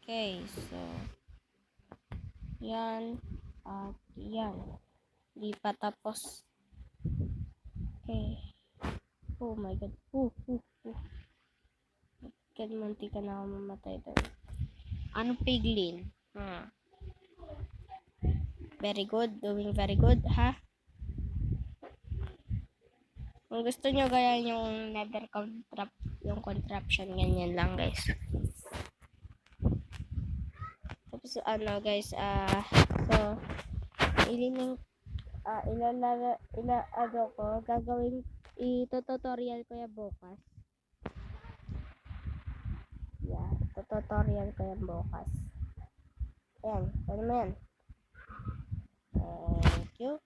Okay, so, yan at yan. Di pa tapos. Okay. Oh my god. Munti ka na ako mamatay doon. Anong piglin? Very good. Doing very good, ha? Kung gusto nyo gayan yung nether yung contraption, ganyan lang, guys. Tapos, guys, so, gagawin, ito-tutorial ko yan bukas. Yeah, ito-tutorial ko yan bukas. Ayan, ano mo yan? Thank you.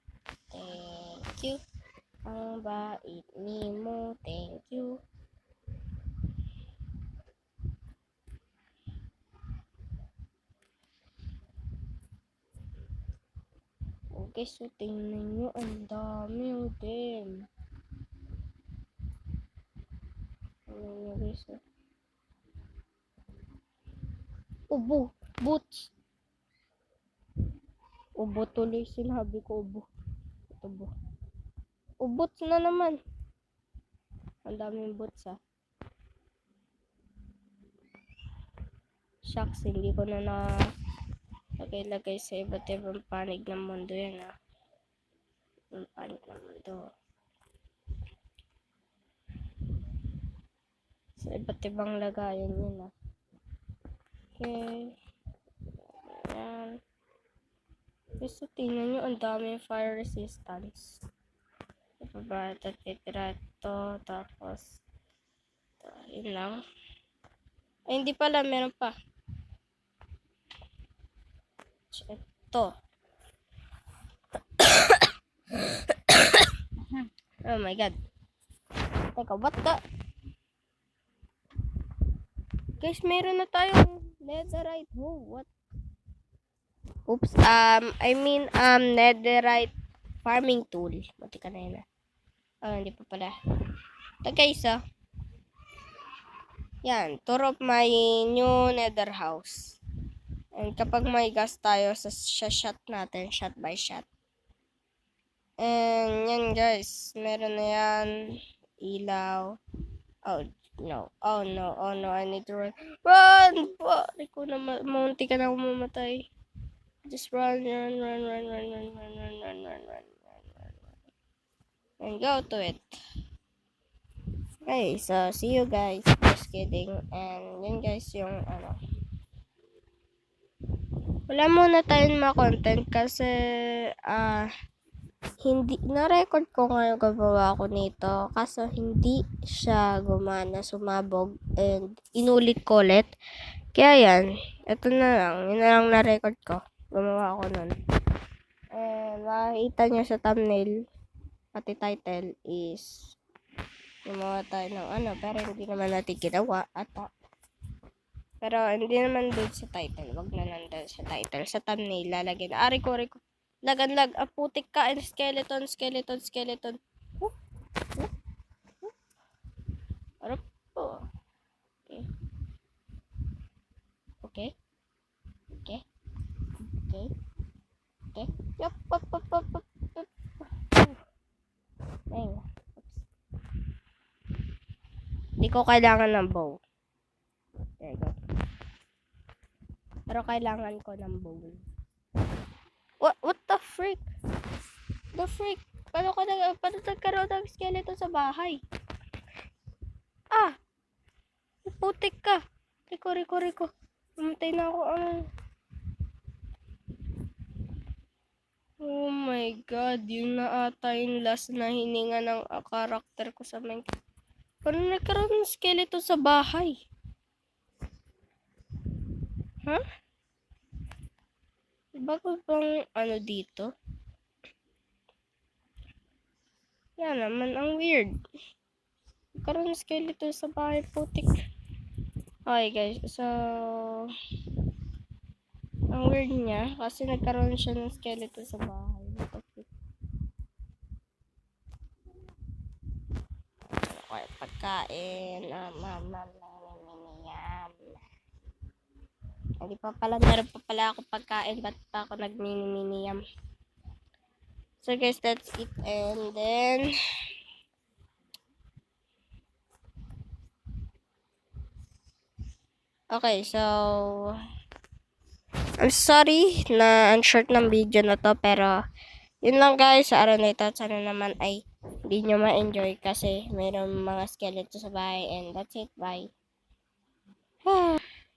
Thank you. Ang bait ni mo. Thank you. Okay, so tingnan nyo. Ang dami yung din. Tingnan nyo guys. Ubo. Boots. Ubo tuloy. Sinabi ko ubo. Ubo. Boots na naman. Ang daming boots Shucks, hindi ko na lagay sa iba't ibang panig ng mundo yan Yung panig ng mundo. Sa iba't ibang lagayan yun Okay. Ayan. So, tingnan nyo, ang dami fire resistance. Ito ba? Titira ito. Tapos, yun lang. Ay, hindi pala. Meron pa. Ito. Oh my god. Teka, what the? Guys, meron na tayong netherite. Oh, what? Oops. Netherite farming tool. Mati ka na yun hindi pa pala. Ito guys, Yan. Tour of my new nether house. And kapag may gas tayo sa shot natin, shot by shot. And yan guys, meron na yan. Ilaw. Oh no, I need to run. Run! Pari ko na, munti ka na mamatay. Just run. And go to it. Okay, so see you guys. Just kidding. And yun guys yung wala muna tayong content kasi hindi na-record ko ngayon gawa ko nito kaso hindi siya gumana, sumabog and inulit ko ulit. Kaya yan, ito na lang, yun na lang na-record ko. Gumawa ko nun. And makikita nyo sa thumbnail pati title is gumawa tayo ng pero hindi naman natin ginawa pero hindi naman doon sa title. Wag na nandun sa title. Sa thumbnail, lalagyan. Riko. Lagan. Putik ka. And skeleton. Arap po. Okay. Yup. Ayun. Hindi ko kailangan ng bow. There you go. Pero kailangan ko ng bow. What the freak? Paano nagkaroon ng skeleton sa bahay? Putik ka. Riko. Mamatay na ako. Oh my god. Yun na ata yung last na hininga ng karakter ko sa Minecraft. Paano nagkaroon ng skeleton sa bahay? Bago bang dito? Yan naman, ang weird. Nagkaroon ng skeleton sa bahay, putik. Okay guys, so ang weird niya kasi nagkaroon siya ng skeleton sa bahay. Okay, pagkain. Hindi pa pala, meron pa pala ako pagkain. Ba't pa ako nagmini-miniyam? So guys, that's it. And then, okay, so, I'm sorry na ang short ng video na to, pero, yun lang guys, sa araw na ito. Sana naman ay hindi nyo ma-enjoy kasi mayroong mga skeleton sa bahay. And that's it, bye.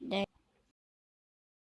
Then,